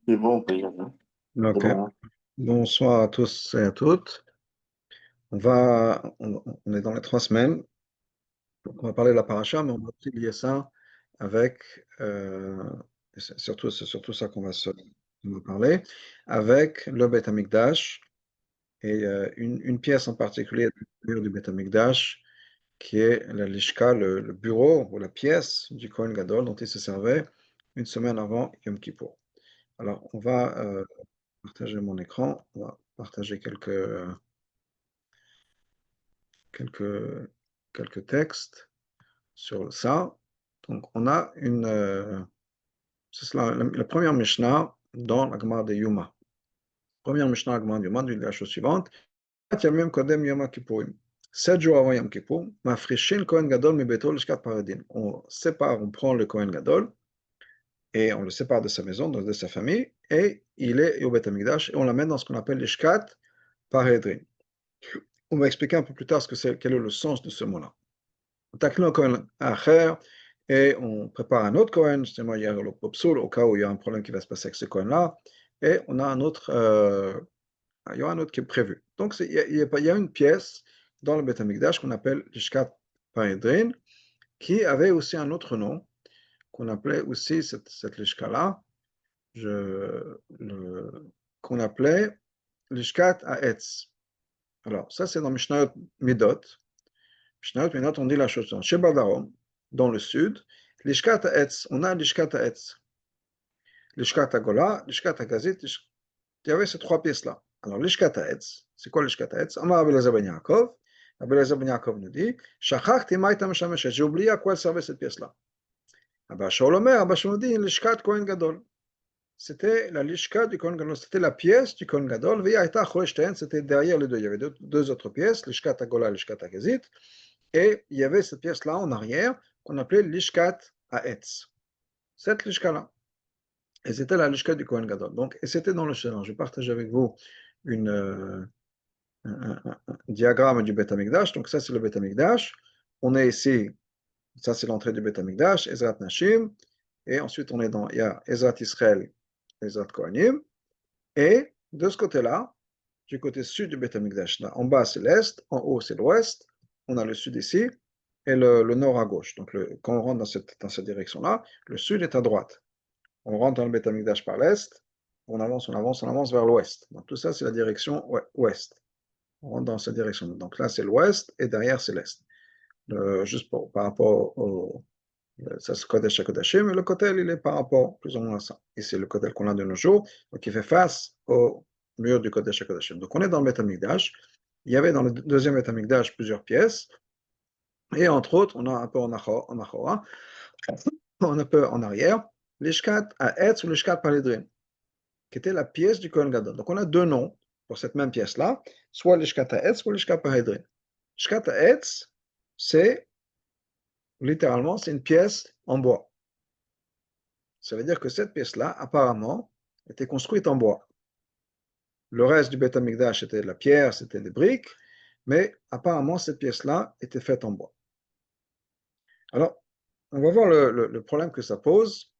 C'est bon, on peut y aller. C'est Ok. bon, hein. Bonsoir à tous et à toutes. On est dans les 3 semaines. Donc on va parler de la paracha, mais on va aussi lier ça avec, et c'est surtout ça on va parler, avec le Beth Amikdash et une pièce en particulier du mur du Beth Amikdash qui est la Lishka, le bureau ou la pièce du Kohen Gadol dont il se servait une semaine avant Yom Kippour. Alors on va partager mon écran, on va partager quelques, quelques textes sur ça. Donc, on a c'est la première Mishnah dans la Gemara de Yuma. Première Mishnah dans la Gemara de Yuma, dit la chose suivante. Yamim Kodem Yom Kippourim. 7 jours avant Yom Kippour, Mafrishin Kohen Gadol mi Beto l'Ishkat Paradin. On sépare, on prend le Kohen Gadol et on le sépare de sa maison, de sa famille, et il est au Beth Amikdash et on l'amène dans ce qu'on appelle l'Ishkat Paradin. On va expliquer un peu plus tard quel est le sens de ce mot-là. Takno Kohen Acher, et on prépare un autre Kohen, justement, il y a le Popsoul, au cas où il y a un problème qui va se passer avec ce Kohen-là, et on a il y aura un autre qui est prévu. Donc, il y a une pièce dans le Beth Amikdash qu'on appelle l'Ishkat Paredrin, qui avait aussi un autre nom, qu'on appelait aussi cette Lishka-là, qu'on appelait l'Ishkat Haetz. Alors, ça, c'est dans Mishnayot Midot. Mishnayot Midot, on dit la chose suivante. Chez Badarom, dans le sud, l'Ishkat Haetz, on a l'Ishkat Haetz. L'Ishkat Hagola, l'Ishkat Hagazit, il y avait ces trois pièces-là. Alors, l'Ishkat Haetz, c'est quoi l'Ishkat Haetz? Amar Rabbi Elazar ben Yaakov. Rabbi Elazar ben Yaakov nous dit, Shachachti ma'ita meshameshet, j'ai oublié à quoi elle servait cette pièce-là. Abba Shaul Omer, Abba Shaul dit, l'Ishkat Kohen Gadol. C'était la Lishka du Kohen Gadol, c'était la pièce du Kohen Gadol. Ve'yaita Choreshten, c'était derrière les deux. Il y avait deux autres pièces, l'Ishkat Hagola, l'Ishkat Hagazit. Et il y avait cette pièce-là en arrière qu'on appelait l'Ishkat Haetz. Cette Lishka-là. Et c'était la Lishka du Kohen Gadol. Donc, et c'était dans le Shalom. Je partage avec vous un diagramme du Beth Amikdash. Donc, ça, c'est le Beth Amikdash. On est ici, ça, c'est l'entrée du Beth Amikdash, Ezrat Nashim. Et ensuite, il y a Ezrat Israël, Ezrat Kohanim. Et de ce côté-là, du côté sud du Beth Amikdash, là, en bas, c'est l'est, en haut, c'est l'ouest. On a le sud ici et le nord à gauche. Donc, quand on rentre dans cette direction-là, le sud est à droite. On rentre dans le Beth Amikdash par l'est, on avance, on avance, on avance vers l'ouest. Donc, tout ça, c'est la direction ouest. On rentre dans cette direction. Donc, là, c'est l'ouest et derrière, c'est l'est. Juste par rapport au. Ça, c'est Kodesh HaKodashim, mais le Kotel, il est par rapport plus ou moins à ça. Et c'est le Kotel qu'on a de nos jours, donc il fait face au mur du Kodesh HaKodashim. Donc, on est dans le Beth Amikdash. Il y avait dans le deuxième Beth Amikdash plusieurs pièces. Et entre autres, on a un peu en Achora, on a un peu en arrière, l'Ishkat Haetz ou l'Ishkat Paledrin, qui était la pièce du Kohen Gadol. Donc on a deux noms pour cette même pièce-là, soit l'Ishkat Haetz, soit l'Ishkat Paledrin. L'Ishkat Haetz, c'est littéralement, c'est une pièce en bois. Ça veut dire que cette pièce-là, apparemment, était construite en bois. Le reste du Beth Amikdash était de la pierre, c'était des briques, mais apparemment, cette pièce-là était faite en bois. Alors, on va voir le problème que ça pose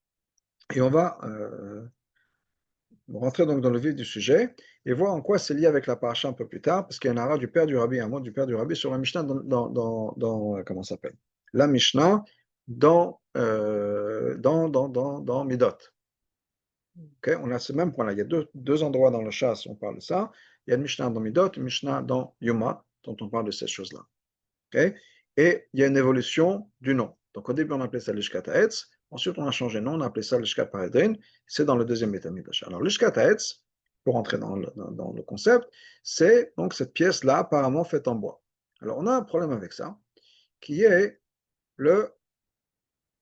et on va rentrer donc dans le vif du sujet et voir en quoi c'est lié avec la paracha un peu plus tard, parce qu'il y en aura du père du rabbi, un mot du père du rabbi sur la Mishnah comment ça s'appelle? La Mishnah dans Midot. Okay? On a ce même point-là. Il y a deux endroits dans le chasse où on parle de ça. Il y a une Mishnah dans Midot, une Mishnah dans Yuma, dont on parle de ces choses-là. Okay? Et il y a une évolution du nom. Donc au début, on appelait ça l'Ishkat Haetz. Ensuite, on a changé de nom, on a appelé ça l'Ishkat Paredrin. C'est dans le deuxième Beth Amikdash. Alors l'Ishkat Haetz, pour entrer dans le concept, c'est donc cette pièce-là apparemment faite en bois. Alors on a un problème avec ça, qui est le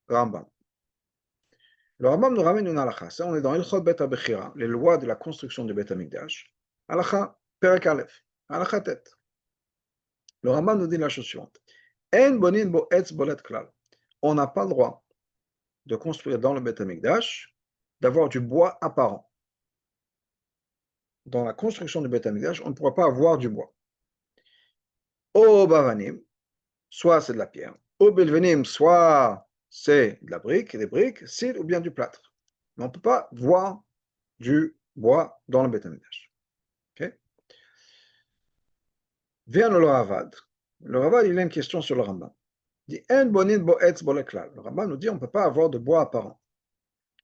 Rambam. Le Rambam nous ramène une halakha. Ça, on est dans Ilchot Bet HaBechira, les lois de la construction du Beth Amikdash. Halakha, Perek Aleph, halakha tête. Le Rambam nous dit la chose suivante. En bonin bo etz bolet klal. On n'a pas le droit de construire dans le Beth Amikdash, d'avoir du bois apparent. Dans la construction du Beth Amikdash, on ne pourra pas avoir du bois. Au bavanim, soit c'est de la pierre. Au belvenim, soit c'est de la brique, des briques, c'est ou bien du plâtre. Mais on ne peut pas voir du bois dans le Beth Amikdash. Okay? Vient le Ravad. Le Ravad, il a une question sur le Rambam. Il dit, En bonin bo etz bo leklal. Le Rambam nous dit, on ne peut pas avoir de bois apparent.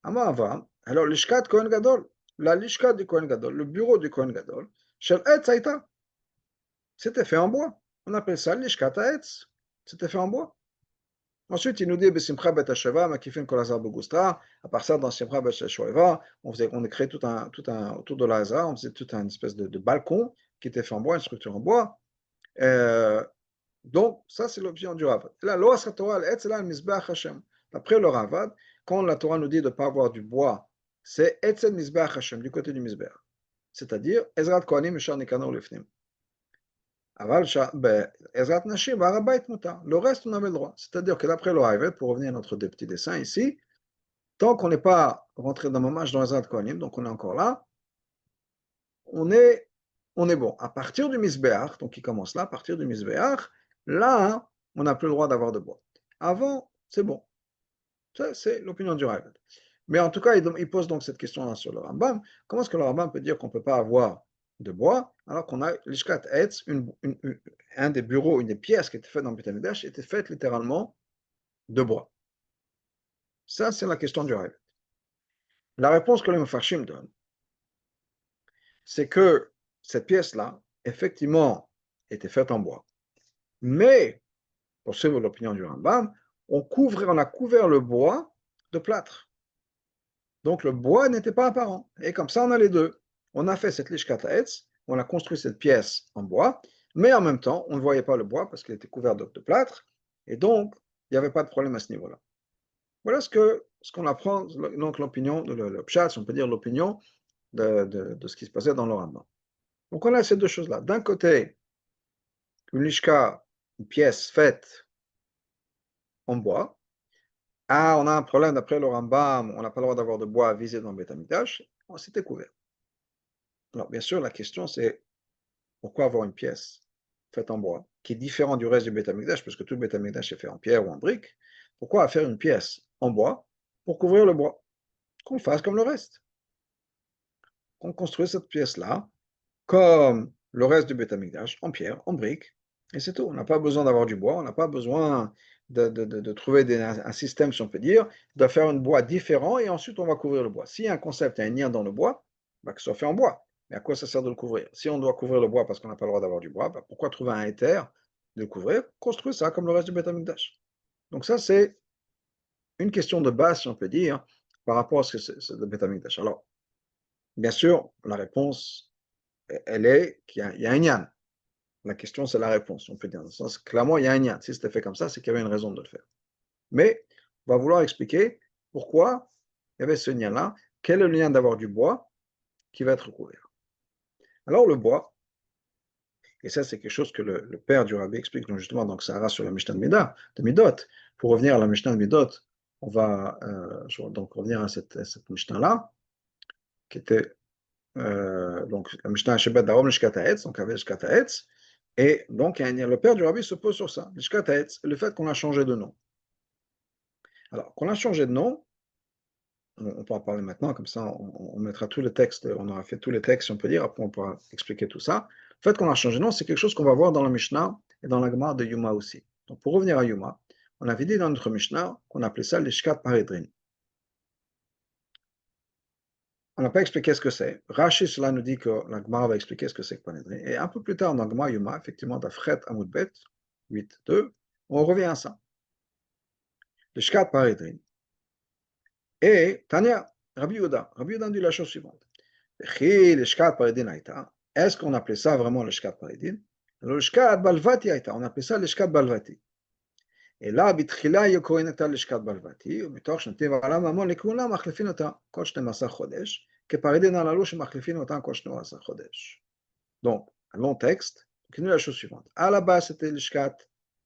Amar Avraham, alors l'ishkat Kohen Gadol, la lishkat du Kohen Gadol, le bureau du Kohen Gadol, shel etz haïta. C'était fait en bois. On appelle ça l'ishkat etz. C'était fait en bois. Ensuite, il nous dit, Besimcha bet hasheva, makifin kol hazar begustra. À part ça, dans Simcha bet hasheva, on a créé tout un, autour de la hazar, on faisait toute une espèce de balcon qui était fait en bois, une structure en bois. Donc, ça, c'est l'objet du Ravad. Là, lo asra Torah, l'etz la mizbeach Hashem. D'après le Ravad, quand la Torah nous dit de ne pas avoir du bois, c'est etzel mizbeach Hashem, du côté du mizbeach. C'est-à-dire, Ezrat Kohanim et Shar Nikanor Lefnim. Ezrat Nashim, Harabait Mutar. Le reste, on avait le droit. C'est-à-dire que d'après le Ravad, pour revenir à notre petit dessin ici, tant qu'on n'est pas rentré dans Mamash dans Ezrat Kohanim, donc on est encore là, on est bon. À partir du Mizbeach, donc qui commence là, à partir du Mizbeach, là, on n'a plus le droit d'avoir de bois. Avant, c'est bon. Ça, c'est l'opinion du Ravad. Mais en tout cas, il pose donc cette question-là sur le Rambam. Comment est-ce que le Rambam peut dire qu'on ne peut pas avoir de bois alors qu'on a l'Ishkat Etz, un des bureaux, une des pièces qui était faite dans le Beth Amikdash, était faite littéralement de bois. Ça, c'est la question du Ravad. La réponse que les Mefarshim donnent, c'est que cette pièce-là, effectivement, était faite en bois. Mais, pour suivre l'opinion du Rambam, on a couvert le bois de plâtre. Donc le bois n'était pas apparent. Et comme ça, on a les deux. On a fait cette lishkat etz, on a construit cette pièce en bois, mais en même temps, on ne voyait pas le bois parce qu'il était couvert de plâtre, et donc, il n'y avait pas de problème à ce niveau-là. Voilà ce qu'on apprend, donc l'opinion, le pshat, si on peut dire l'opinion de ce qui se passait dans le Rambam. Donc on a ces deux choses-là. D'un côté, une lishka, une pièce faite en bois. Ah, on a un problème d'après le Rambam, on n'a pas le droit d'avoir de bois à viser dans le Beth Amikdash. C'était couvert. Alors, bien sûr, la question c'est pourquoi avoir une pièce faite en bois qui est différente du reste du Beth Amikdash, parce que tout le Beth Amikdash est fait en pierre ou en brique. Pourquoi faire une pièce en bois pour couvrir le bois? Qu'on fasse comme le reste. Qu'on construise cette pièce-là comme le reste du Beth Amikdash, en pierre, en brique, et c'est tout. On n'a pas besoin d'avoir du bois, on n'a pas besoin de trouver un système, si on peut dire, de faire un bois différent, et ensuite on va couvrir le bois. S'il y a un concept, un lien dans le bois, bah, que ce soit fait en bois. Mais à quoi ça sert de le couvrir? Si on doit couvrir le bois parce qu'on n'a pas le droit d'avoir du bois, bah, pourquoi trouver un éther de le couvrir? Construire ça comme le reste du Beth Amikdash. Donc ça, c'est une question de base, si on peut dire, par rapport à ce que c'est le Beth Amikdash. Alors, bien sûr, la réponse, elle est qu'il y a un yan. La question, c'est la réponse, on peut dire. Dans le sens, clairement, il y a un yan. Si c'était fait comme ça, c'est qu'il y avait une raison de le faire. Mais on va vouloir expliquer pourquoi il y avait ce lien-là. Quel est le lien d'avoir du bois qui va être couvert? Alors, le bois, et ça, c'est quelque chose que le père du rabbi explique, donc justement, donc ça ira sur la Mishnah de Midot. Pour revenir à la Mishnah de Midot, on va donc revenir à cette Mishnah-là, qui était donc la Mishnah Shebet Darom Lishkat Haetz, donc avec Lishkat Haetz, et donc le père du rabbi se pose sur ça, Lishkat Haetz, le fait qu'on a changé de nom. Alors, qu'on a changé de nom, on peut en parler maintenant, comme ça on mettra tous les textes, on aura fait tous les textes, si on peut dire, après on pourra expliquer tout ça. Le fait qu'on a changé de nom, c'est quelque chose qu'on va voir dans la Mishnah et dans la Gemara de Yuma aussi. Donc pour revenir à Yuma, on avait dit dans notre Mishnah qu'on appelait ça l'Ishkat Paredrin. On n'a pas expliqué ce que c'est. Rashi, cela nous dit que la Gemara va expliquer ce que c'est que Paredrin. Et un peu plus tard dans la Gemara Yuma, effectivement, d'Afret Amoudbet 8.2, on revient à ça. L'Ishkat Paredrin. Et Tania, Rabbi Yehuda dit la chose suivante. Est-ce qu'on appelait ça vraiment le shkat paridin? Alors le shkat balvati aïta, on appelait ça le shkat balvati. Et là, bitchila yokoinata le shkat balvati, ומתוך שנתיב העולם המון לכולם מחליפין אותה כל 12 חודש, כפרידין הללו שמחליפין אותם כל 12 חודש. Donc, un long texte, qui nous dit la chose suivante. À la base, c'était le shkat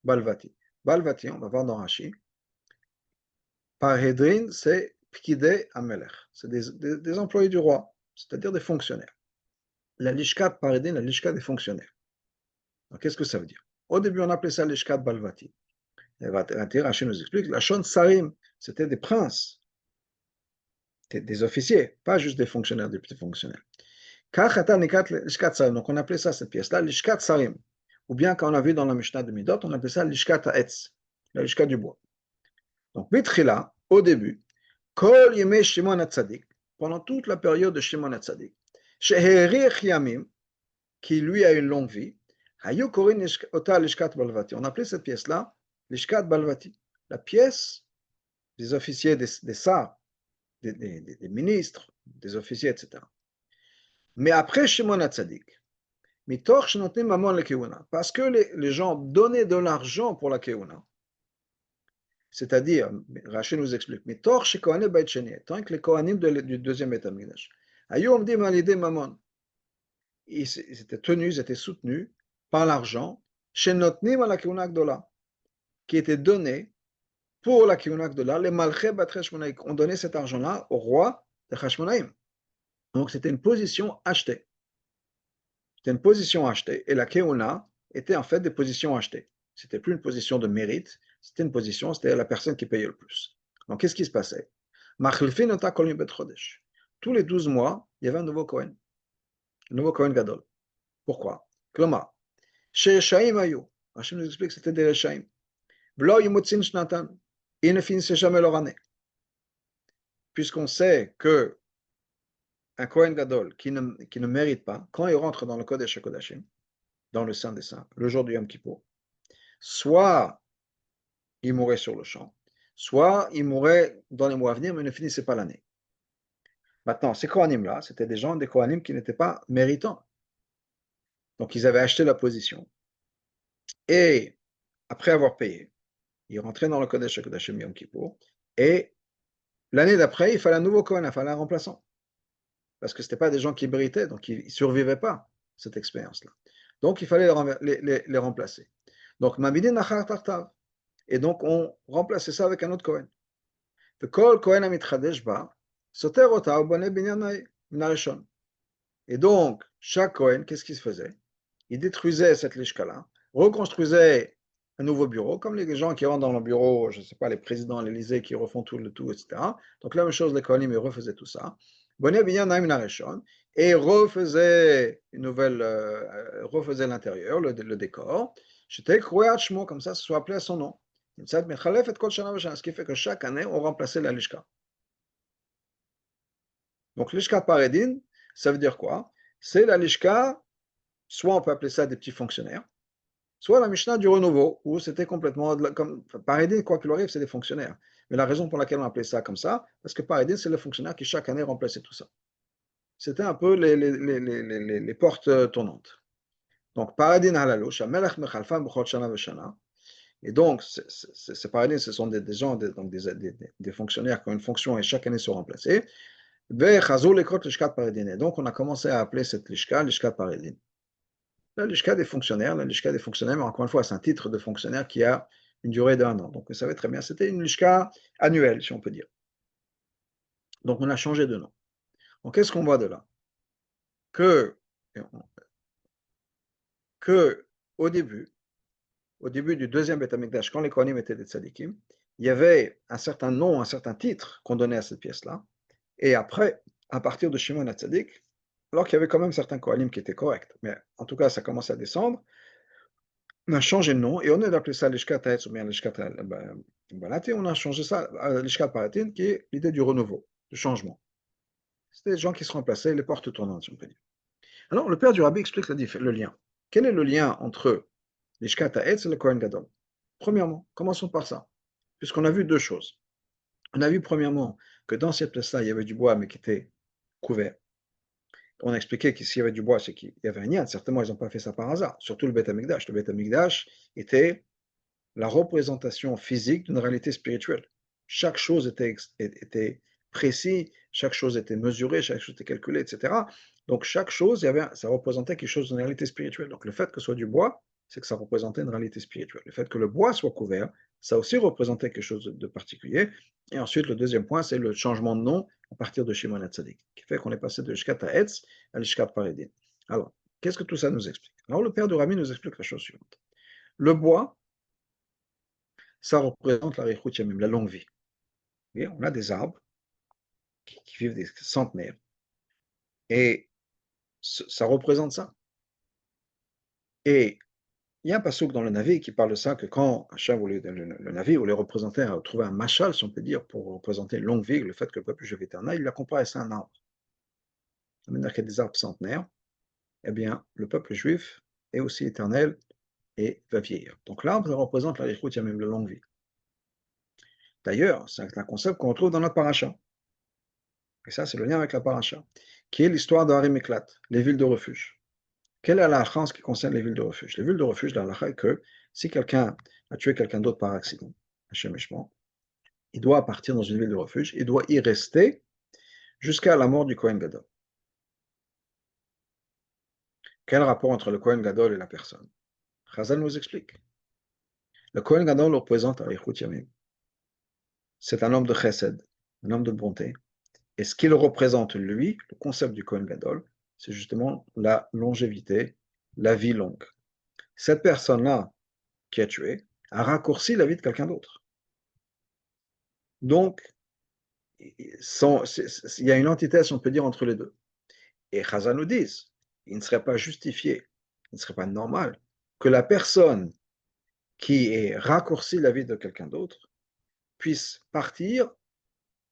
balvati. Balvati, on va voir dans Rashi. Paridin, c'est pkidei amelech. C'est des employés du roi, c'est-à-dire des fonctionnaires. La lishkat paridin, la lishkat des fonctionnaires. Alors, qu'est-ce que ça veut dire? Au début, on appelait ça lishkat balvati. Et Rashi nous explique, la shon sarim, c'était des princes. des officiers, pas juste des fonctionnaires, des petits fonctionnaires. Donc on appelait ça, cette pièce-là, l'ishkat sarim. Ou bien quand on a vu dans la Mishnah de Midot, on appelait ça l'ishkat ha'etz, la l'ishkat du bois. Donc, Bitrila, au début, Kol Yemei Shimon HaTzadik, pendant toute la période de Shimon HaTzadik, Sheherich Yamim, qui lui a une longue vie, Hayu Korin Ota l'ishkat balvati. On appelait cette pièce-là l'ishkat balvati, la pièce des officiers, des sars, des ministres, des officiers, etc. Mais après Shimon HaTzadik, parce que les gens donnaient de l'argent pour la keuna, c'est-à-dire, Rachel nous explique, tant que les Kohanim du deuxième Beit HaMikdash, ils étaient tenus, ils étaient soutenus par l'argent, qui était donné pour la keuna gdola, les malchei bat Cheshmonaïm. On donnait cet argent-là au roi de Cheshmonaïm. Donc c'était une position achetée. C'était une position achetée. Et la keuna était en fait des positions achetées. C'était plus une position de mérite, c'était une position, c'était la personne qui payait le plus. Donc qu'est-ce qui se passait? Tous les 12 mois, il y avait un nouveau Kohen Gadol. Pourquoi? Kloma, chez Reshaim Ayu, Hachem nous explique que c'était des Reshaim. V'lo yimotzin shnatan, ils ne finissaient jamais leur année. Puisqu'on sait que un Kohen Gadol qui ne mérite pas, quand il rentre dans le Kodesh HaKodashim, dans le Saint des Saints, le jour du Yom Kippour, soit il mourait sur le champ, soit il mourait dans les mois à venir, mais ne finissait pas l'année. Maintenant, ces Kohanim-là, c'était des gens, des Kohanim qui n'étaient pas méritants. Donc, ils avaient acheté la position. Et après avoir payé, ils rentraient dans le Kodesh HaKodashim Yom Kippour. Et l'année d'après, il fallait un nouveau Kohen, il fallait un remplaçant. Parce que ce n'étaient pas des gens qui méritaient, donc ils ne survivaient pas cette expérience-là. Donc, il fallait les remplacer. Donc, Mabidin Nachar Tartav. Et donc, on remplaçait ça avec un autre Kohen. Le Kol Kohen Amitchadesh Ba, Soter Ota Obone Binyanai Minarishon. Et donc, chaque Kohen, qu'est-ce qu'il se faisait? Il détruisait cette lishka-là, reconstruisait un nouveau bureau, comme les gens qui rentrent dans le bureau, je ne sais pas, les présidents à l'Élysée qui refont tout le tout, etc. Donc, la même chose, les Kohanim, ils refaisaient tout ça. Bonnet Binyanai Minarishon, et refaisaient une nouvelle, refaisaient l'intérieur, le décor. J'étais Krouat Shmo, comme ça soit appelé à son nom. Ce qui fait que chaque année, on remplaçait la lishka. Donc, lishka paredin, ça veut dire quoi? C'est la lishka, soit on peut appeler ça des petits fonctionnaires, soit la Mishnah du renouveau, où c'était complètement, comme paredin, quoi qu'il arrive, c'est des fonctionnaires. Mais la raison pour laquelle on appelait ça comme ça, parce que paredin, c'est les fonctionnaires qui chaque année remplaçaient tout ça. C'était un peu les portes tournantes. Donc, paredin halalouch, amelach mechalfan b'chol shana v'shana. Et donc, ces paradis, ce sont des gens, donc des fonctionnaires qui ont une fonction et chaque année sont remplacés. Donc, on a commencé à appeler cette lishka, lishka paradin. La lishka des fonctionnaires, mais encore une fois, c'est un titre de fonctionnaire qui a une durée d'1 an. Donc, vous savez très bien, c'était une lishka annuelle, si on peut dire. Donc, on a changé de nom. Donc, qu'est-ce qu'on voit de là? Que au début du deuxième Beit HaMikdash, quand les Kohanim étaient des tzadikim, il y avait un certain nom, un certain titre qu'on donnait à cette pièce-là. Et après, à partir de Shimon HaTzadik, alors qu'il y avait quand même certains Kohanim qui étaient corrects, mais en tout cas, ça commence à descendre, on a changé de nom et on est d'appeler ça l'Ishkat Haetz ou bien l'Ishkat Balati, on a changé ça à l'Ishkat Paratin, qui est l'idée du renouveau, du changement. C'était des gens qui se remplaçaient, les portes tournantes, si on peut dire. Alors, le père du Rabbi explique le lien. Quel est le lien entre l'Ishkat Haetz et le Kohen Gadol? Premièrement, commençons par ça, puisqu'on a vu deux choses. On a vu premièrement que dans cette place-là, il y avait du bois, mais qui était couvert. On a expliqué que s'il y avait du bois, c'est qu'il y avait un yad. Certainement, ils n'ont pas fait ça par hasard. Surtout le Beit HaMikdash. Le Beit HaMikdash était la représentation physique d'une réalité spirituelle. Chaque chose était précis, chaque chose était mesurée, chaque chose était calculée, etc. Donc chaque chose, ça représentait quelque chose d'une réalité spirituelle. Donc le fait que ce soit du bois, c'est que ça représentait une réalité spirituelle. Le fait que le bois soit couvert, ça aussi représentait quelque chose de particulier. Et ensuite, le deuxième point, c'est le changement de nom à partir de Shimon HaTzadik, qui fait qu'on est passé de Lishkat Haetz à Lishkat Paredin. Alors, qu'est-ce que tout ça nous explique? Alors, le père de Rami nous explique la chose suivante. Le bois, ça représente la Reichut Yamim, la longue vie. Et on a des arbres qui vivent des centenaires. Et ça représente ça. Et il y a un passouk dans le Navi qui parle de ça, que quand Hachem voulait, le Navi voulait représenter, trouver un machal, si on peut dire, pour représenter une longue vie, le fait que le peuple juif est éternel, il l'a comparé à un arbre. De manière qu'il y a des arbres centenaires, eh bien, le peuple juif est aussi éternel et va vieillir. Donc l'arbre représente la Yichut Yamim, la longue vie. D'ailleurs, c'est un concept qu'on retrouve dans notre paracha. Et ça, c'est le lien avec la paracha, qui est l'histoire de Harim Eklat, les villes de refuge. Quelle est la halakha en ce qui concerne les villes de refuge? Les villes de refuge, la halakha est que si quelqu'un a tué quelqu'un d'autre par accident, Hachem Eshmo, il doit partir dans une ville de refuge, il doit y rester jusqu'à la mort du Kohen Gadol. Quel rapport entre le Kohen Gadol et la personne? Chazal nous explique. Le Kohen Gadol représente Arichut Yamim. C'est un homme de chesed, un homme de bonté. Et ce qu'il représente, lui, le concept du Kohen Gadol, c'est justement la longévité, la vie longue. Cette personne-là qui a tué a raccourci la vie de quelqu'un d'autre. Donc, il y a une antithèse, on peut dire, entre les deux. Et Chazal nous dit, il ne serait pas justifié, il ne serait pas normal que la personne qui ait raccourci la vie de quelqu'un d'autre puisse partir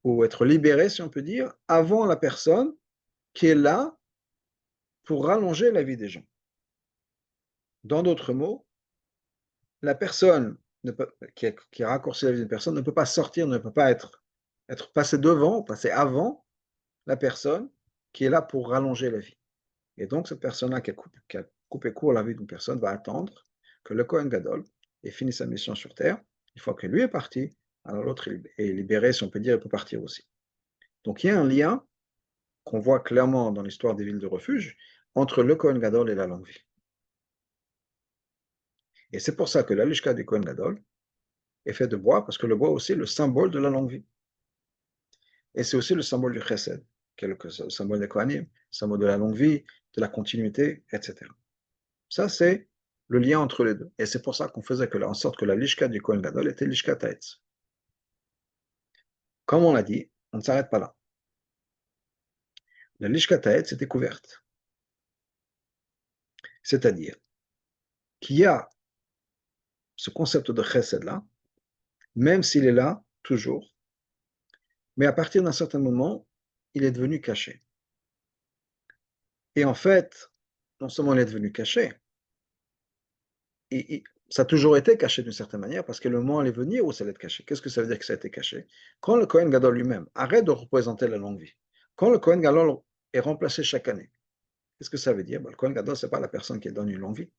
ou être libérée, si on peut dire, avant la personne qui est là pour rallonger la vie des gens. Dans d'autres mots, la personne qui a raccourci la vie d'une personne ne peut pas sortir, ne peut pas être passé devant, passer avant la personne qui est là pour rallonger la vie. Et donc, cette personne-là qui a coupé court la vie d'une personne va attendre que le Kohen Gadol ait fini sa mission sur terre. Une fois que lui est parti, alors l'autre est libéré, si on peut dire, il peut partir aussi. Donc, il y a un lien qu'on voit clairement dans l'histoire des villes de refuge entre le Kohen Gadol et la longue vie. Et c'est pour ça que la lishka du Kohen Gadol est faite de bois, parce que le bois est aussi le symbole de la longue vie. Et c'est aussi le symbole du chesed, qui est le symbole des Kohanim, le symbole de la longue vie, de la continuité, etc. Ça, c'est le lien entre les deux. Et c'est pour ça qu'on faisait en sorte que la lishka du Kohen Gadol était lishka taetz. Comme on l'a dit, on ne s'arrête pas là. La lishka taetz était couverte. C'est-à-dire qu'il y a ce concept de chesed là, même s'il est là, toujours, mais à partir d'un certain moment, il est devenu caché. Et en fait, non seulement il est devenu caché, ça a toujours été caché d'une certaine manière, parce que le moment allait venir où ça allait être caché. Qu'est-ce que ça veut dire que ça a été caché? Quand le Kohen Gadol lui-même arrête de représenter la longue vie, quand le Kohen Gadol est remplacé chaque année, qu'est-ce que ça veut dire? Le Kohen Gadol, ce n'est pas la personne qui donne une longue vie,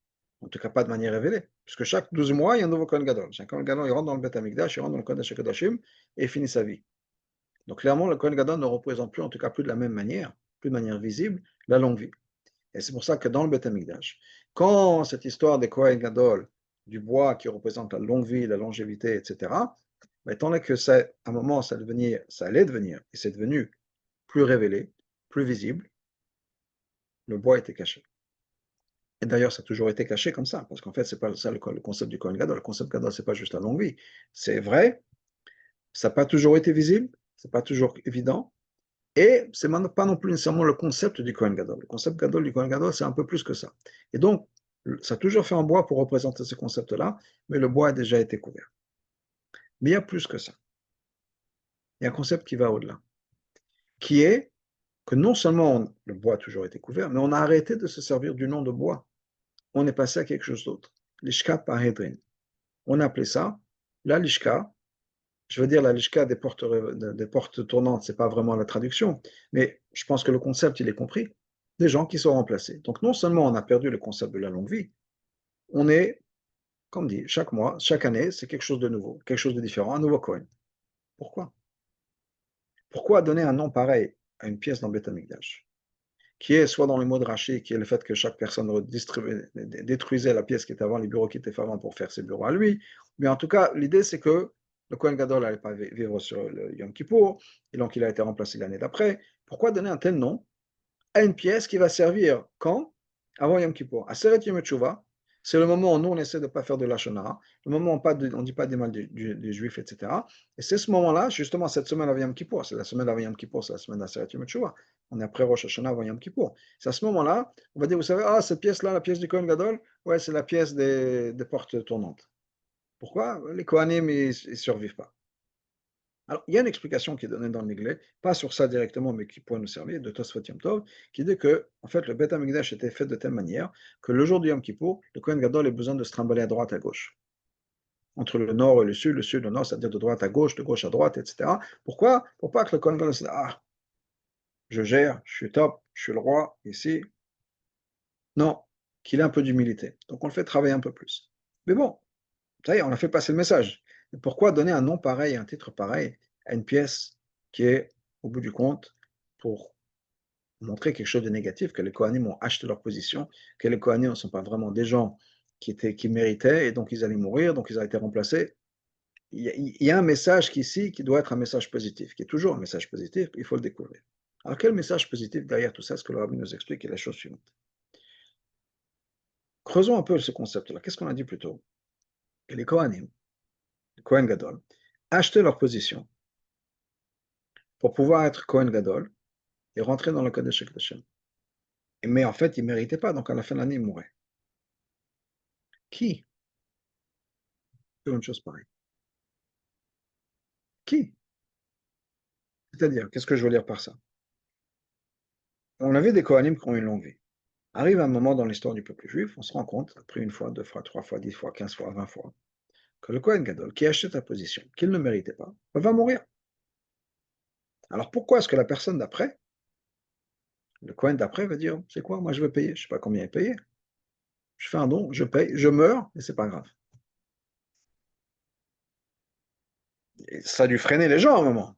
en tout cas pas de manière révélée, puisque chaque 12 mois, il y a un nouveau Kohen Gadol. Chaque Kohen Gadol, il rentre dans le Beth Amikdash, il rentre dans le Kodesh HaKodashim, et il finit sa vie. Donc clairement, le Kohen Gadol ne représente plus, en tout cas plus de la même manière, plus de manière visible, la longue vie. Et c'est pour ça que dans le Beth Amikdash, quand cette histoire des Kohen Gadol, du bois qui représente la longue vie, la longévité, etc., étant donné que ça, à un moment, ça allait devenir, et c'est devenu plus révélé, plus visible, le bois était caché. Et d'ailleurs, ça a toujours été caché comme ça, parce qu'en fait, c'est pas ça le concept du Kohen Gadol. Le concept Gadol, c'est pas juste la longue vie. C'est vrai, ça n'a pas toujours été visible, c'est pas toujours évident, et c'est pas non plus nécessairement le concept du Kohen Gadol. Le concept Gadol du Kohen Gadol, c'est un peu plus que ça. Et donc, ça a toujours fait en bois pour représenter ce concept-là, mais le bois a déjà été couvert. Mais il y a plus que ça. Il y a un concept qui va au-delà, qui est que non seulement le bois a toujours été couvert, mais on a arrêté de se servir du nom de bois. On est passé à quelque chose d'autre. L'ishka parhedrin. On a appelé ça la lishka. Je veux dire la lishka des portes tournantes, c'est pas vraiment la traduction, mais je pense que le concept, il est compris. Des gens qui sont remplacés. Donc non seulement on a perdu le concept de la longue vie, on est, comme dit, chaque mois, chaque année, c'est quelque chose de nouveau, quelque chose de différent, un nouveau Kohen. Pourquoi? Pourquoi donner un nom pareil à une pièce dans Beth Amikdash, qui est soit dans le mot de Rashi, qui est le fait que chaque personne détruisait la pièce qui était avant, les bureaux qui étaient faits avant pour faire ses bureaux à lui, mais en tout cas, l'idée c'est que le Kohen Gadol n'allait pas vivre sur le Yom Kippour, et donc il a été remplacé l'année d'après. Pourquoi donner un tel nom à une pièce qui va servir quand? Avant Yom Kippour. À Seret Yom Teshuvah, C'est le moment où nous, on essaie de ne pas faire de lachon hara, le moment où on ne dit pas des mal des Juifs, etc. Et c'est ce moment-là, justement, cette semaine avant Yom Kippour, c'est la semaine avant Yom Kippour, c'est la semaine d'Aseret Yom Teshuvah. On est après Rosh Hashanah avant Yom Kippour. C'est à ce moment-là, on va dire, vous savez, cette pièce-là, la pièce du Kohen Gadol, ouais, c'est la pièce des portes tournantes. Pourquoi? Les Kohanim, ils ne survivent pas. Alors, il y a une explication qui est donnée dans le Miglé, pas sur ça directement, mais qui pourrait nous servir, de Tosfot Yom Tov, qui dit que, en fait, le Beth HaMikdash était fait de telle manière que le jour du Yom Kippour, le Kohen Gadol a besoin de se trimballer à droite, à gauche. Entre le nord et le sud, le nord, c'est-à-dire de droite à gauche, de gauche à droite, etc. Pourquoi? Pour pas que le Kohen Gadol se dise, je gère, je suis top, je suis le roi, ici. Non, qu'il ait un peu d'humilité. Donc, on le fait travailler un peu plus. Mais bon, ça y est, on a fait passer le message. Et pourquoi donner un nom pareil, un titre pareil à une pièce qui est, au bout du compte, pour montrer quelque chose de négatif, que les Kohanim ont acheté leur position, que les Kohanim ne sont pas vraiment des gens qui méritaient, et donc ils allaient mourir, donc ils ont été remplacés. Il y a un message ici qui doit être un message positif, qui est toujours un message positif, il faut le découvrir. Alors quel message positif derrière tout ça? Ce que le Rabbi nous explique est la chose suivante. Creusons un peu ce concept-là. Qu'est-ce qu'on a dit plus tôt? Que les Kohanim, le Kohen Gadol, achetaient leur position pour pouvoir être Kohen Gadol et rentrer dans le Kodesh HaKodashim. Mais en fait, ils ne méritaient pas, donc à la fin de l'année, ils mouraient. Qui fait une chose pareille? Qui? C'est-à-dire, qu'est-ce que je veux dire par ça? On avait des Kohanim qui ont une longue vie. Arrive un moment dans l'histoire du peuple juif, on se rend compte, après une fois, deux fois, trois fois, 10 fois, 15 fois, 20 fois, que le Kohen Gadol, qui achète sa position, qu'il ne méritait pas, va mourir. Alors pourquoi est-ce que la personne d'après, le Kohen d'après va dire, c'est quoi, moi je veux payer, je ne sais pas combien il paye, je fais un don, je paye, je meurs, et c'est pas grave. Et ça a dû freiner les gens à un moment.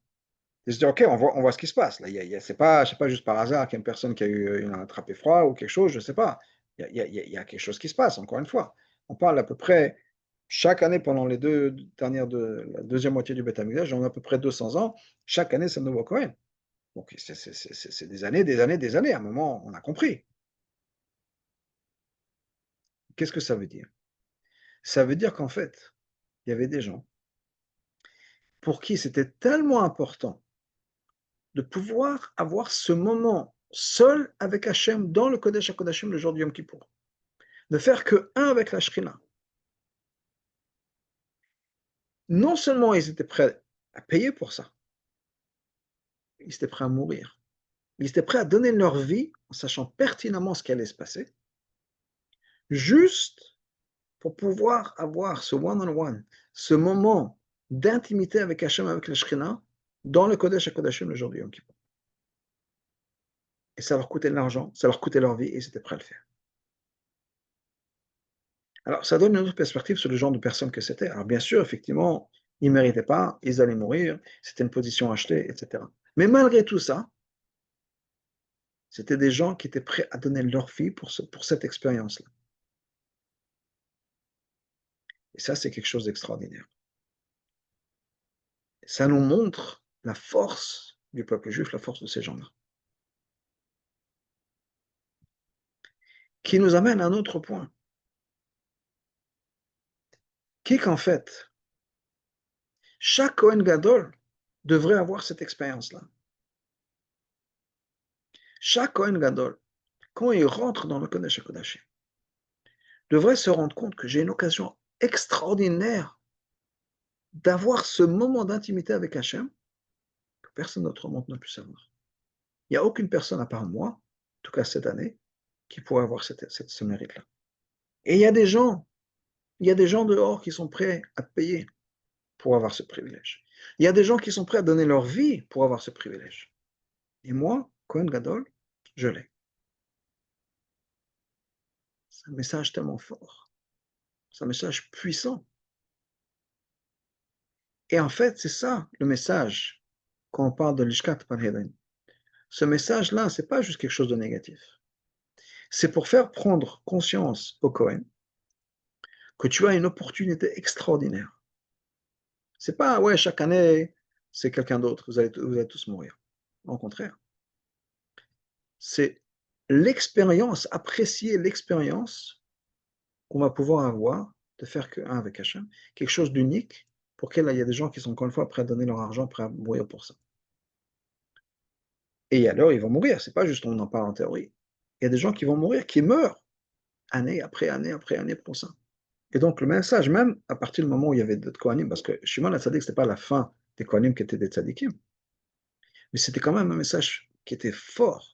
Ils se disent, ok, on voit ce qui se passe. Là, c'est pas juste par hasard qu'il y a une personne qui a eu une attrapé froid ou quelque chose, je ne sais pas. Il y a quelque chose qui se passe, encore une fois. On parle à peu près, chaque année, pendant les la deuxième moitié du Beth Amikdash, on a à peu près 200 ans, chaque année, c'est un nouveau Kohen. Donc, c'est des années, des années, des années. À un moment, on a compris. Qu'est-ce que ça veut dire? Ça veut dire qu'en fait, il y avait des gens pour qui c'était tellement important de pouvoir avoir ce moment seul avec Hachem dans le Kodesh HaKodashim le jour du Yom Kippour. De faire que un avec la Shrina. Non seulement ils étaient prêts à payer pour ça, ils étaient prêts à mourir. Ils étaient prêts à donner leur vie en sachant pertinemment ce qui allait se passer, juste pour pouvoir avoir ce one-on-one, ce moment d'intimité avec Hachem, avec la Shrina, dans le Kodesh HaKodashim le jour du Yom Kippour. Et ça leur coûtait de l'argent, ça leur coûtait leur vie, et ils étaient prêts à le faire. Alors, ça donne une autre perspective sur le genre de personnes que c'était. Alors, bien sûr, effectivement, ils ne méritaient pas, ils allaient mourir, c'était une position achetée, etc. Mais malgré tout ça, c'était des gens qui étaient prêts à donner leur vie pour cette expérience-là. Et ça, c'est quelque chose d'extraordinaire. Ça nous montre la force du peuple juif, la force de ces gens-là. Qui nous amène à un autre point. Qui qu'en fait, chaque Kohen Gadol devrait avoir cette expérience-là. Chaque Kohen Gadol, quand il rentre dans le Kodesh HaKodashim, devrait se rendre compte que j'ai une occasion extraordinaire d'avoir ce moment d'intimité avec Hachem que personne d'autre au monde ne puisse avoir. Il n'y a aucune personne à part moi, en tout cas cette année, qui pourrait avoir ce mérite-là. Et il y a des gens dehors qui sont prêts à payer pour avoir ce privilège. Il y a des gens qui sont prêts à donner leur vie pour avoir ce privilège. Et moi, Kohen Gadol, je l'ai. C'est un message tellement fort. C'est un message puissant. Et en fait, c'est ça le message quand on parle de l'Ishkat Panheden. Ce message-là, ce n'est pas juste quelque chose de négatif. C'est pour faire prendre conscience au Cohen que tu as une opportunité extraordinaire. C'est pas, ouais, chaque année, c'est quelqu'un d'autre, vous allez tous mourir. Au contraire. C'est l'expérience, apprécier l'expérience qu'on va pouvoir avoir, de faire que un avec Hachem, quelque chose d'unique, pour lequel il y a des gens qui sont encore une fois prêts à donner leur argent, prêts à mourir pour ça. Et alors, ils vont mourir, c'est pas juste on en parle en théorie. Il y a des gens qui vont mourir, qui meurent, année après année après année pour ça. Et donc, le message, même à partir du moment où il y avait d'autres Kohanim, parce que Shimon HaTzadik, ce n'était pas la fin des Kohanim qui étaient des Tzadikim, mais c'était quand même un message qui était fort.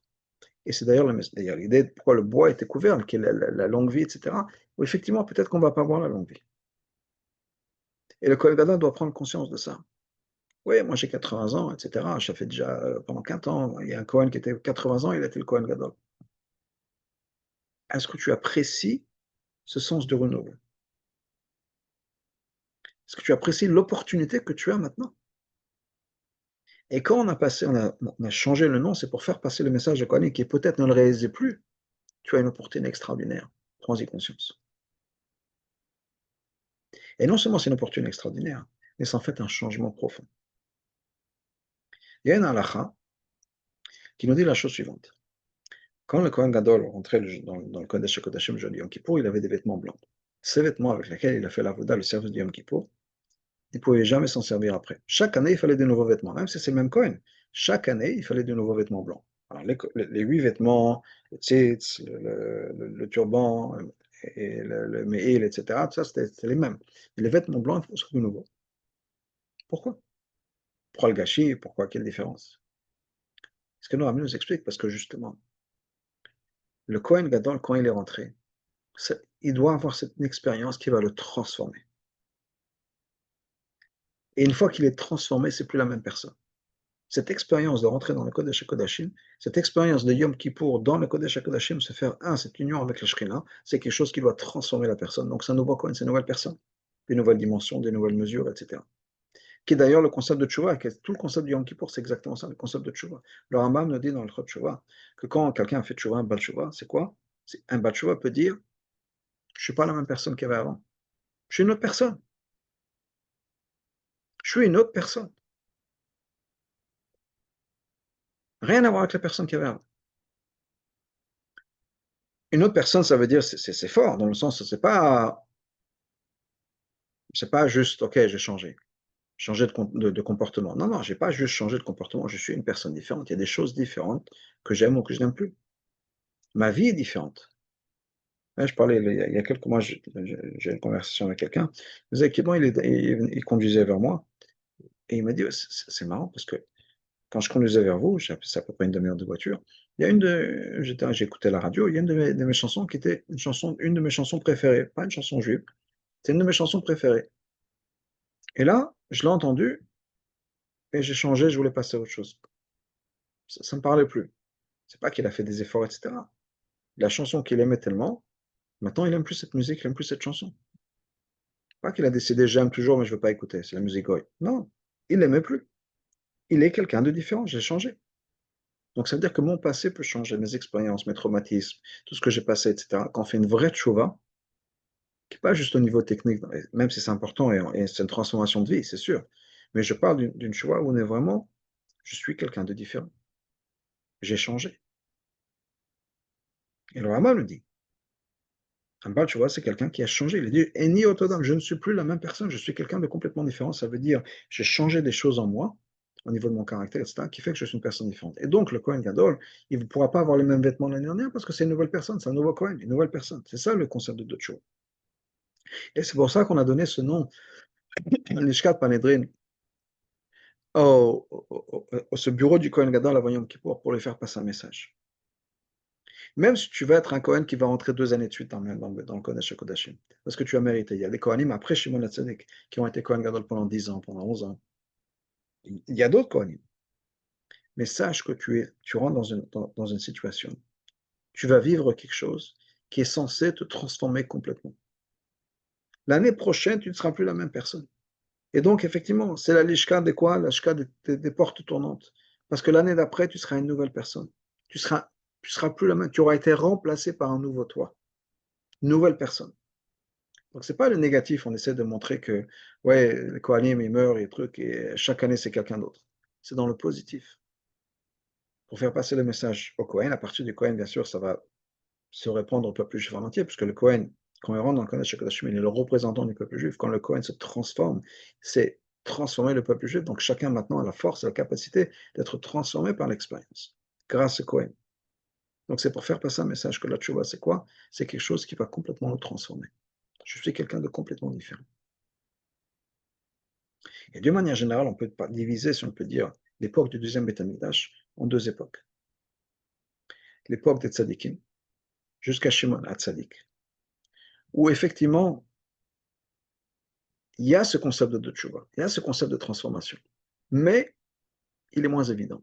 Et c'est d'ailleurs l'idée de pourquoi le bois était couvert, qui est la longue vie, etc. Où effectivement, peut-être qu'on ne va pas avoir la longue vie. Et le Kohen Gadol doit prendre conscience de ça. Oui, moi j'ai 80 ans, etc. Ça fait déjà pendant 15 ans. Il y a un Kohen qui était 80 ans, il était le Kohen Gadol. Est-ce que tu apprécies ce sens de renouveau? Est-ce que tu apprécies l'opportunité que tu as maintenant? Et quand on a changé le nom, c'est pour faire passer le message de Kohanim qui peut-être ne le réalisait plus. Tu as une opportunité extraordinaire. Prends-y conscience. Et non seulement c'est une opportunité extraordinaire, mais c'est en fait un changement profond. Il y a une halakha qui nous dit la chose suivante. Quand le Kohen Gadol rentrait dans le Kodesh HaKodashim le jour du Yom Kippour, il avait des vêtements blancs. Ces vêtements avec lesquels il a fait l'avoda, le service du Yom Kippour, il ne pouvait jamais s'en servir après. Chaque année, il fallait des nouveaux vêtements, même si c'est le même Kohen. Chaque année, il fallait de nouveaux vêtements blancs. Alors, les 8 vêtements, le tzitz, le turban, et le me'il, etc., tout ça, c'était les mêmes. Mais les vêtements blancs, il faut de nouveau. Pourquoi? Pourquoi le gâchis? Pourquoi? Quelle différence? Ce que Noam nous explique, parce que justement, le Kohen Gadol, quand il est rentré, il doit avoir cette expérience qui va le transformer. Et une fois qu'il est transformé, c'est plus la même personne. Cette expérience de rentrer dans le Kodesh HaKodashim, cette expérience de Yom Kippour dans le Kodesh HaKodashim, se faire cette union avec la Shekhinah, c'est quelque chose qui doit transformer la personne. Donc c'est un nouveau Kohen, c'est une nouvelle personne, des nouvelles dimensions, des nouvelles mesures, etc. Qui est d'ailleurs le concept de Tchouva, tout le concept du Yom Kippour, c'est exactement ça, le concept de Tchouva. Le Rambam nous dit dans le Chod Tchouva que quand quelqu'un fait Tchouva, un Bal Tchouva, c'est quoi? Un Bal Tchouva peut dire, je ne suis pas la même personne qu'il y avait avant. Je suis une autre personne. Je suis une autre personne. Rien à voir avec la personne qu'il y avait avant. Une autre personne, ça veut dire, c'est fort, dans le sens, c'est pas juste, ok, j'ai changé de comportement. Non, non, j'ai pas juste changé de comportement, je suis une personne différente. Il y a des choses différentes que j'aime ou que je n'aime plus. Ma vie est différente. Là, je parlais, il y a quelques mois, j'ai une conversation avec quelqu'un, il disait que bon, il conduisait vers moi, et il m'a dit, ouais, c'est marrant, parce que quand je conduisais vers vous, c'est à peu près une demi-heure de voiture, il y a j'écoutais la radio, il y a une de mes chansons qui était une de mes chansons préférées, pas une chanson juive, c'est une de mes chansons préférées. Et là, je l'ai entendue et j'ai changé, je voulais passer à autre chose. Ça ne me parlait plus. C'est pas qu'il a fait des efforts, etc. La chanson qu'il aimait tellement, maintenant il aime plus cette musique, il aime plus cette chanson. Pas qu'il a décidé j'aime toujours mais je veux pas écouter, c'est la musique goy. Non, il l'aimait plus. Il est quelqu'un de différent, j'ai changé. Donc ça veut dire que mon passé peut changer, mes expériences, mes traumatismes, tout ce que j'ai passé, etc. Quand on fait une vraie tchouva, qui n'est pas juste au niveau technique, même si c'est important et c'est une transformation de vie, c'est sûr. Mais je parle d'une tchouva où on est vraiment, je suis quelqu'un de différent. J'ai changé. Et le Rama le dit. Rambam, tu vois, c'est quelqu'un qui a changé. Il a dit, Eni otodam, je ne suis plus la même personne, je suis quelqu'un de complètement différent. Ça veut dire, j'ai changé des choses en moi, au niveau de mon caractère, etc., qui fait que je suis une personne différente. Et donc, le Kohen Gadol, il ne pourra pas avoir les mêmes vêtements l'année dernière parce que c'est une nouvelle personne, c'est un nouveau Kohen, une nouvelle personne. C'est ça le concept de Docho. Et c'est pour ça qu'on a donné ce nom, Lishkat Panedrin, ce bureau du Kohen Gadol à Yom Kippour pour lui faire passer un message. Même si tu vas être un Kohen qui va rentrer 2 années de suite dans le Kodesh HaKodashim, parce que tu as mérité. Il y a des Kohanim après Shimon HaTzadik qui ont été Kohen Gadol pendant 10 ans, pendant 11 ans. Il y a d'autres Kohanim. Mais sache que tu rentres dans une situation. Tu vas vivre quelque chose qui est censé te transformer complètement. L'année prochaine, tu ne seras plus la même personne. Et donc, effectivement, c'est la lishka de quoi? La lishka des portes tournantes. Parce que l'année d'après, tu seras une nouvelle personne. Tu seras plus la même. Tu auras été remplacé par un nouveau toi. Une nouvelle personne. Donc, c'est pas le négatif, on essaie de montrer que, ouais, les Kohanim, ils meurent et trucs, et chaque année, c'est quelqu'un d'autre. C'est dans le positif. Pour faire passer le message au Kohen, à partir du Kohen, bien sûr, ça va se répandre au peuple juif en entier, puisque le Kohen, Quand il rentre dans le Kodesh HaKodashim, il est le représentant du peuple juif. Quand le Kohen se transforme, c'est transformer le peuple juif. Donc chacun maintenant a la force et la capacité d'être transformé par l'expérience, grâce au Kohen. Donc c'est pour faire passer un message que la tchouva, c'est quoi? C'est quelque chose qui va complètement le transformer. Je suis quelqu'un de complètement différent. Et d'une manière générale, on peut diviser, si on peut dire, l'époque du deuxième Beth Amikdash en deux époques. L'époque des tzadikim, jusqu'à Shimon HaTzadik, où effectivement, il y a ce concept de tchouva, il y a ce concept de transformation, mais il est moins évident.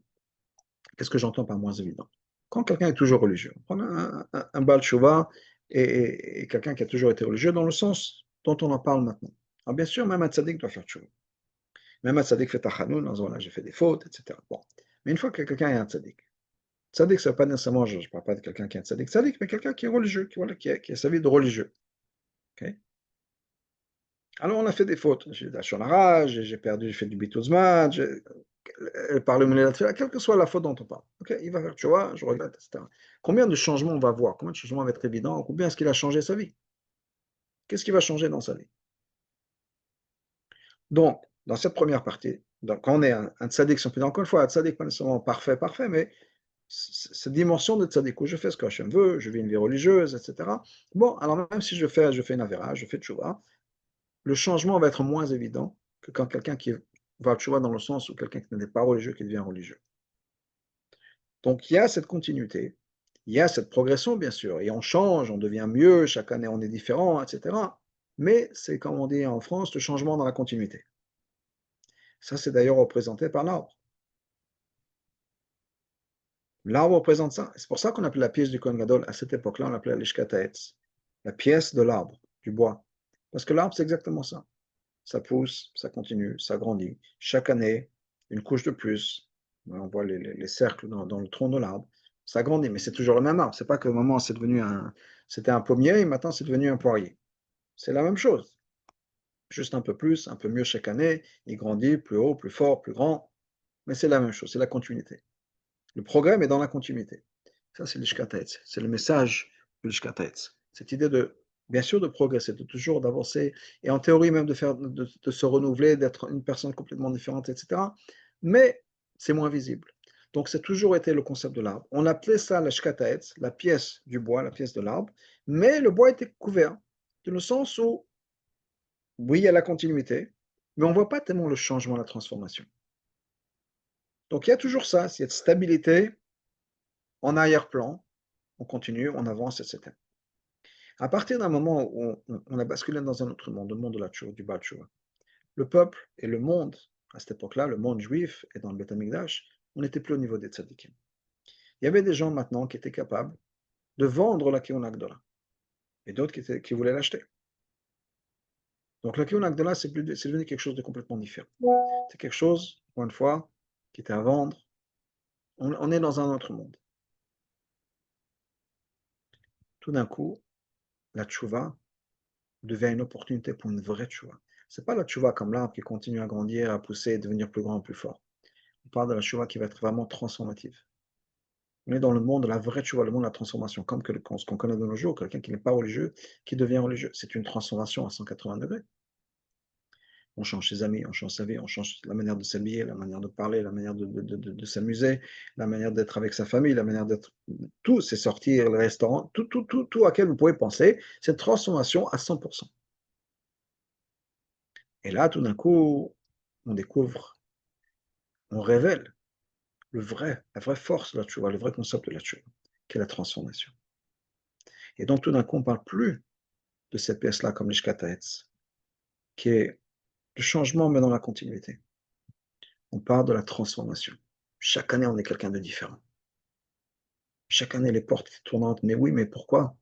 Qu'est-ce que j'entends par moins évident? Quand quelqu'un est toujours religieux, on prend un Baal Tchouva et quelqu'un qui a toujours été religieux dans le sens dont on en parle maintenant. Alors bien sûr, même un tzaddik doit faire tchouva. Même un tzaddik fait tachanoun, voilà, j'ai fait des fautes, etc. Bon. Mais une fois que quelqu'un est un tzaddik, tzaddik, ça ne veut pas nécessairement, je ne parle pas de quelqu'un qui est un tzaddik, mais quelqu'un qui est religieux, qui a sa vie de religieux. Okay? Alors on a fait des fautes. J'ai lâché la rage, j'ai perdu, j'ai fait du bitouzman, j'ai parlé de la tefila, quelle que soit la faute dont on parle. Ok, il va faire, tu vois, je regrette, etc. Combien de changements on va voir? Combien de changements vont être évidents? Combien est-ce qu'il a changé sa vie? Qu'est-ce qui va changer dans sa vie? Donc, dans cette première partie, donc, quand on est un tzaddik, si on peut dire encore une fois, un tzaddik pas nécessairement parfait, mais cette dimension de tzaddik où je fais ce que Hachem veut, je vis une vie religieuse, etc. Bon, alors même si je fais une avéra, je fais tchouva, le changement va être moins évident que quand quelqu'un qui va tchouva dans le sens où quelqu'un qui n'est pas religieux, qui devient religieux. Donc il y a cette continuité, il y a cette progression, bien sûr, et on change, on devient mieux, chaque année on est différent, etc. Mais c'est, comme on dit en France, le changement dans la continuité. Ça, c'est d'ailleurs représenté par l'arbre. L'arbre représente ça. C'est pour ça qu'on appelait la pièce du Kohen Gadol, à cette époque-là, on l'appelait l'Ishkataetz, la pièce de l'arbre, du bois. Parce que l'arbre, c'est exactement ça. Ça pousse, ça continue, ça grandit. Chaque année, une couche de plus. On voit les cercles dans le tronc de l'arbre. Ça grandit, mais c'est toujours le même arbre. C'est pas que au moment c'était un pommier et maintenant c'est devenu un poirier. C'est la même chose. Juste un peu plus, un peu mieux chaque année. Il grandit plus haut, plus fort, plus grand. Mais c'est la même chose, c'est la continuité. Le progrès est dans la continuité. Ça, c'est l'ishkataetz. C'est le message de l'ishkataetz. Cette idée bien sûr, de progresser, de toujours d'avancer, et en théorie même de se renouveler, d'être une personne complètement différente, etc. Mais c'est moins visible. Donc, c'est toujours été le concept de l'arbre. On appelait ça la shkataetz, la pièce du bois, la pièce de l'arbre, mais le bois était couvert, dans le sens où, oui, il y a la continuité, mais on ne voit pas tellement le changement, la transformation. Donc, il y a toujours ça, cette stabilité en arrière-plan, on continue, on avance, etc. À partir d'un moment où on a basculé dans un autre monde, le monde de la tchouva, du Baal Tchouva, le peuple et le monde, à cette époque-là, le monde juif et dans le Beth Amikdash, on n'était plus au niveau des tzadikim. Il y avait des gens maintenant qui étaient capables de vendre la Kiyun Agdola et d'autres qui voulaient l'acheter. Donc la Kiyun Agdola, c'est devenu quelque chose de complètement différent. C'est quelque chose, encore une fois, qui était à vendre. On est dans un autre monde. Tout d'un coup, la tchouva devient une opportunité pour une vraie tchouva. Ce n'est pas la tchouva comme l'arbre qui continue à grandir, à pousser, devenir plus grand, plus fort. On parle de la tchouva qui va être vraiment transformative. On est dans le monde de la vraie tchouva, le monde de la transformation, comme ce qu'on connaît de nos jours, quelqu'un qui n'est pas religieux, qui devient religieux. C'est une transformation à 180 degrés. On change ses amis, on change sa vie, on change la manière de s'habiller, la manière de parler, la manière de s'amuser, la manière d'être avec sa famille, la manière d'être... Tout, c'est sortir, le restaurant, tout à quel vous pouvez penser, cette transformation à 100%. Et là, tout d'un coup, on découvre, on révèle la vraie force de la tchouva, le vrai concept de la tchouva, qui est la transformation. Et donc, tout d'un coup, on ne parle plus de cette pièce-là comme l'ishkataetz, qui est le changement, mais dans la continuité. On parle de la transformation. Chaque année, on est quelqu'un de différent. Chaque année, les portes sont tournantes. Mais oui, mais pourquoi?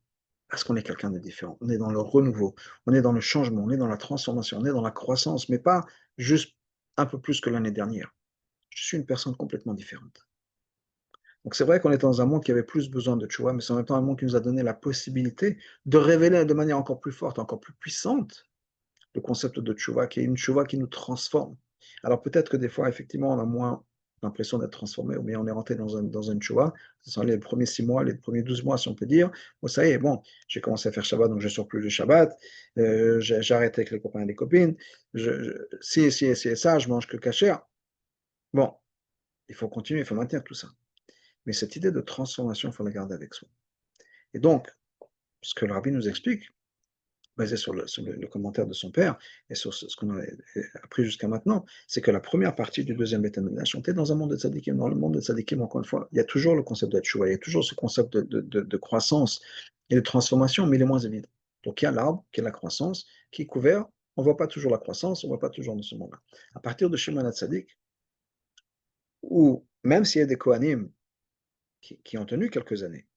Parce qu'on est quelqu'un de différent. On est dans le renouveau, on est dans le changement, on est dans la transformation, on est dans la croissance, mais pas juste un peu plus que l'année dernière. Je suis une personne complètement différente. Donc c'est vrai qu'on est dans un monde qui avait plus besoin de tchouva, mais c'est en même temps un monde qui nous a donné la possibilité de révéler de manière encore plus forte, encore plus puissante, le concept de tchouva, qui est une tchouva qui nous transforme. Alors peut-être que des fois, effectivement, on l'impression d'être transformé, ou bien on est rentré dans une tchouva, ce sont les premiers 6 mois, les premiers 12 mois, si on peut dire, bon, ça y est, bon, j'ai commencé à faire Shabbat, donc je ne sors plus du Shabbat, j'ai arrêté avec les copains et les copines, si et ça, je mange que kasher. Bon, il faut continuer, il faut maintenir tout ça. Mais cette idée de transformation, il faut la garder avec soi. Et donc, ce que le rabbi nous explique, basé sur le commentaire de son père et sur ce qu'on a appris jusqu'à maintenant, c'est que la première partie du deuxième Beth Amikdash, on était dans un monde de tzadikim. Dans le monde de tzadikim, encore une fois, il y a toujours le concept de tchouva, il y a toujours ce concept de croissance et de transformation, mais il est moins évident. Donc il y a l'arbre, qui est la croissance, qui est couvert, on ne voit pas toujours la croissance, on ne voit pas toujours dans ce monde-là. À partir de Shimon HaTzadik, où même s'il y a des Kohanim qui ont tenu quelques années,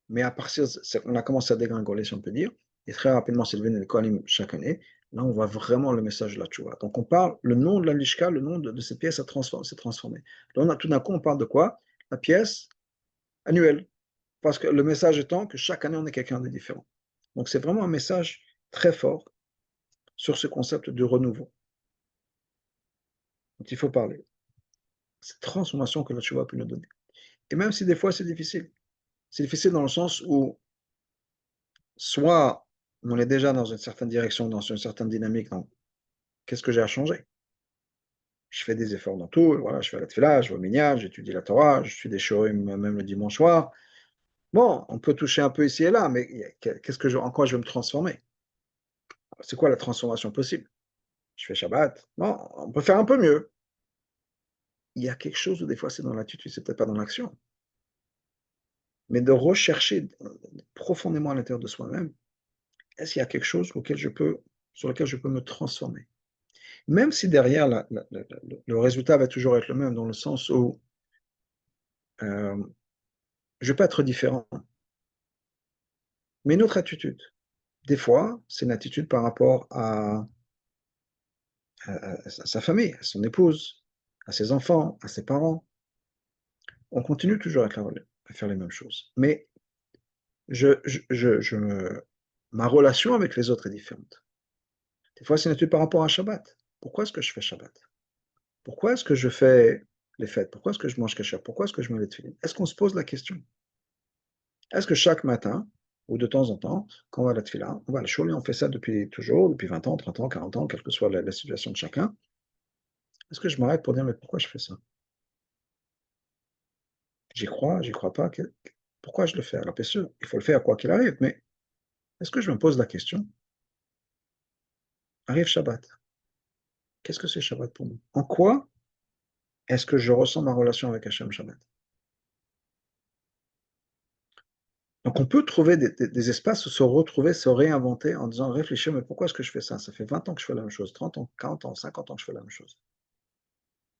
mais à partir, on a commencé à dégringoler, si on peut dire, et très rapidement, c'est devenu le Kohanim chaque année. Là, on voit vraiment le message de la Tchouva. Donc, on parle, le nom de la Lishka, le nom de cette pièce s'est transformé. Là, tout d'un coup, on parle de quoi? La pièce annuelle. Parce que le message étant que chaque année, on est quelqu'un de différent. Donc, c'est vraiment un message très fort sur ce concept de renouveau. Donc, il faut parler. Cette transformation que la Tchouva peut nous donner. Et même si des fois, c'est difficile. C'est difficile dans le sens où soit on est déjà dans une certaine direction, dans une certaine dynamique, donc qu'est-ce que j'ai à changer? Je fais des efforts dans tout, voilà, je fais la tefila, je vais au minyan, j'étudie la Torah, je suis des shurim même le dimanche soir. Bon, on peut toucher un peu ici et là, mais en quoi je vais me transformer? C'est quoi la transformation possible? Je fais Shabbat. Bon, on peut faire un peu mieux. Il y a quelque chose où des fois c'est dans l'attitude, c'est peut-être pas dans l'action, mais de rechercher profondément à l'intérieur de soi-même, est-ce qu'il y a quelque chose sur lequel je peux me transformer? Même si derrière, le résultat va toujours être le même, dans le sens où je ne vais pas être différent, mais une autre attitude. Des fois, c'est une attitude par rapport à sa famille, à son épouse, à ses enfants, à ses parents. On continue toujours à faire les mêmes choses. Mais ma relation avec les autres est différente. Des fois, c'est une attitude par rapport à Shabbat. Pourquoi est-ce que je fais Shabbat? Pourquoi est-ce que je fais les fêtes? Pourquoi est-ce que je mange kasher? Pourquoi est-ce que je mets les tefillin? Est-ce qu'on se pose la question? Est-ce que chaque matin, ou de temps en temps, quand on va à la tefila, on va à la shul, et on fait ça depuis toujours, depuis 20 ans, 30 ans, 40 ans, quelle que soit la situation de chacun, est-ce que je m'arrête pour dire, mais pourquoi je fais ça? J'y crois pas, pourquoi je le fais? Alors bien sûr, il faut le faire quoi qu'il arrive, mais est-ce que je me pose la question? Arrive Shabbat. Qu'est-ce que c'est Shabbat pour moi? En quoi est-ce que je ressens ma relation avec Hachem Shabbat? Donc on peut trouver des espaces où se retrouver, se réinventer en disant, réfléchir, mais pourquoi est-ce que je fais ça? Ça fait 20 ans que je fais la même chose, 30 ans, 40 ans, 50 ans que je fais la même chose.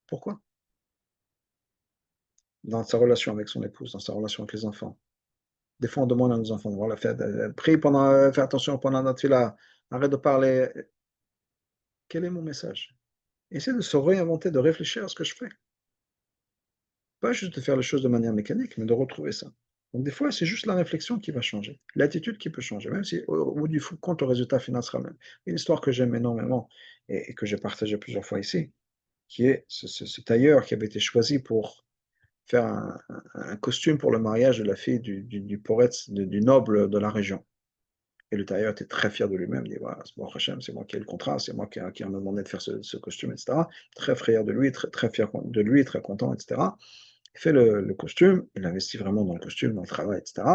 Pourquoi? Dans sa relation avec son épouse, dans sa relation avec les enfants. Des fois, on demande à nos enfants, voilà, prie pendant, fais attention pendant notre fila, arrête de parler. Quel est mon message? Essayer de se réinventer, de réfléchir à ce que je fais. Pas juste de faire les choses de manière mécanique, mais de retrouver ça. Donc des fois, c'est juste la réflexion qui va changer, l'attitude qui peut changer, même si au bout du compte, le résultat final sera le même. Une histoire que j'aime énormément et que j'ai partagée plusieurs fois ici, qui est ce tailleur qui avait été choisi pour faire un costume pour le mariage de la fille du poretz, du noble de la région. Et le tailleur était très fier de lui-même, il dit, voilà, c'est moi, Hachem, c'est moi qui ai le contrat, c'est moi qui en a demandé de faire ce costume, etc. Très fier de lui, très fier de lui, très content, etc. Il fait le costume, il investit vraiment dans le costume, dans le travail, etc.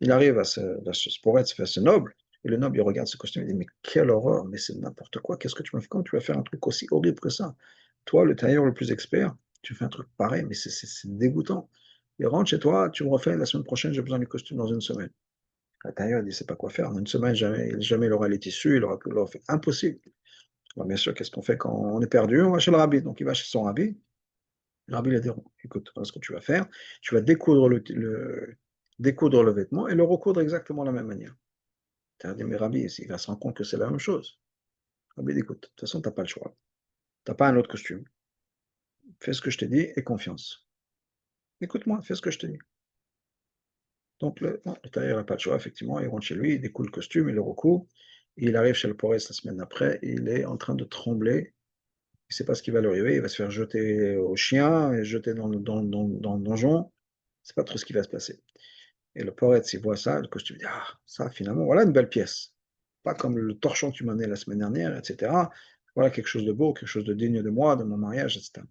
Il arrive à ce poretz, à ce noble, et le noble, il regarde ce costume, il dit, mais quelle horreur, mais c'est n'importe quoi, qu'est-ce que tu m'as fait, comment tu vas faire un truc aussi horrible que ça? Toi, le tailleur le plus expert, tu fais un truc pareil, mais c'est dégoûtant. Il rentre chez toi, tu me refais la semaine prochaine, j'ai besoin du costume dans une semaine. Le tailleur, il ne sait pas quoi faire. En une semaine, jamais il aura les tissus, il aura fait impossible. Alors, bien sûr, qu'est-ce qu'on fait quand on est perdu? On va chez le rabbi. Donc, il va chez son rabbi. Le rabbi lui a dit, écoute, voilà ce que tu vas faire. Tu vas découdre le vêtement et le recoudre exactement de la même manière. Tu vas dire, mais rabbi, il va se rendre compte que c'est la même chose. Le rabbi dit, écoute, de toute façon, tu n'as pas le choix. Tu n'as pas un autre costume. Fais ce que je te dis et confiance. Écoute-moi, fais ce que je te dis. Donc, le tailleur n'a pas le choix, effectivement. Il rentre chez lui, il découle le costume, il le recouvre. Il arrive chez le porès la semaine d'après, et il est en train de trembler ne sait pas ce qui va lui arriver, il va se faire jeter au chien et jeter dans le donjon. C'est pas trop ce qui va se passer. Et le poète, s'il voit ça, le costume, il dit, ah, ça, finalement, voilà une belle pièce. Pas comme le torchon que tu m'as donné la semaine dernière, etc. Voilà quelque chose de beau, quelque chose de digne de moi, de mon mariage, etc.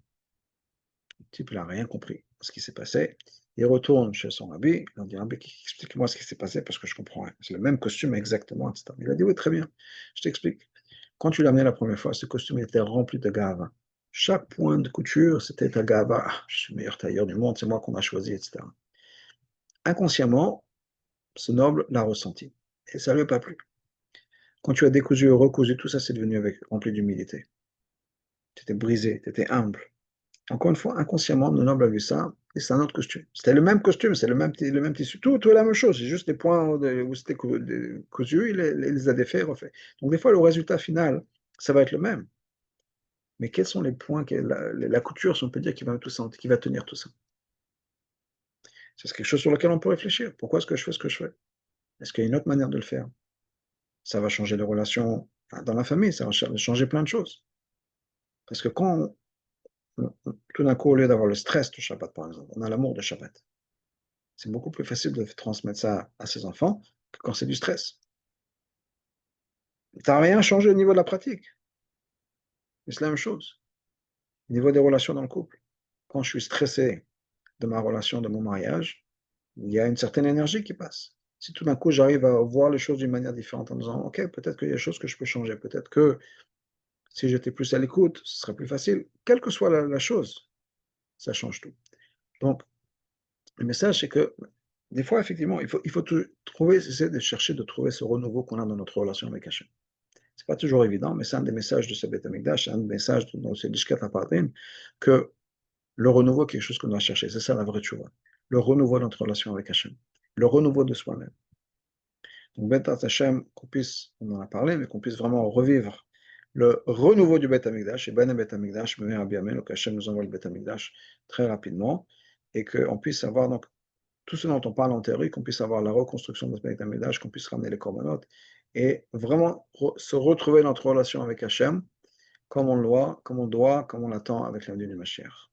Le type, il n'a rien compris ce qui s'est passé. Il retourne chez son rabbi, il dit, Rabbi, explique-moi ce qui s'est passé parce que je comprends rien. C'est le même costume exactement, etc. Il a dit, oui, très bien, je t'explique. Quand tu l'as amené la première fois, ce costume était rempli de gava. Chaque point de couture, c'était ta gava. Ah, je suis le meilleur tailleur du monde, c'est moi qu'on a choisi, etc. Inconsciemment, ce noble l'a ressenti. Et ça ne lui a pas plu. Quand tu as décousu, recousu, tout ça, c'est devenu rempli d'humilité. Tu étais brisé, tu étais humble. Encore une fois, inconsciemment, le noble a vu ça, et c'est un autre costume. C'était le même costume, c'est le même tissu, tout est la même chose, c'est juste les points où c'était cousu, il les a défaits, refait. Donc des fois, le résultat final, ça va être le même. Mais quels sont les points, la couture, si on peut dire, qui va tenir tout ça? C'est quelque chose sur lequel on peut réfléchir. Pourquoi est-ce que je fais ce que je fais? Est-ce qu'il y a une autre manière de le faire? Ça va changer les relations dans la famille, ça va changer plein de choses. Parce que quand tout d'un coup, au lieu d'avoir le stress du Shabbat, par exemple, on a l'amour de Shabbat. C'est beaucoup plus facile de transmettre ça à ses enfants que quand c'est du stress. Tu n'as rien changé au niveau de la pratique. C'est la même chose. Au niveau des relations dans le couple. Quand je suis stressé de ma relation, de mon mariage, il y a une certaine énergie qui passe. Si tout d'un coup j'arrive à voir les choses d'une manière différente en disant, OK, peut-être qu'il y a des choses que je peux changer, peut-être que si j'étais plus à l'écoute, ce serait plus facile. Quelle que soit la chose, ça change tout. Donc, le message, c'est que des fois, effectivement, il faut trouver, essayer de chercher de trouver ce renouveau qu'on a dans notre relation avec Hachem. C'est pas toujours évident, mais c'est un des messages de ce Beth Amikdash, c'est un des messages de ce Lishkat HaParadim, que le renouveau est quelque chose qu'on doit chercher. C'est ça la vraie tchouva. Le renouveau de notre relation avec Hachem. Le renouveau de soi-même. Donc, Beth Hachem, qu'on puisse, on en a parlé, mais qu'on puisse vraiment revivre le renouveau du Beth Amikdash, et Ben Beth Amikdash, Memer Abiamen, donc Hachem nous envoie le Beth Amikdash très rapidement, et qu'on puisse avoir donc tout ce dont on parle en théorie, qu'on puisse avoir la reconstruction de ce Beth Amikdash, qu'on puisse ramener les corbanotes, et vraiment se retrouver notre relation avec Hachem, comme on le doit, comme on l'attend avec la venue du Mashiach.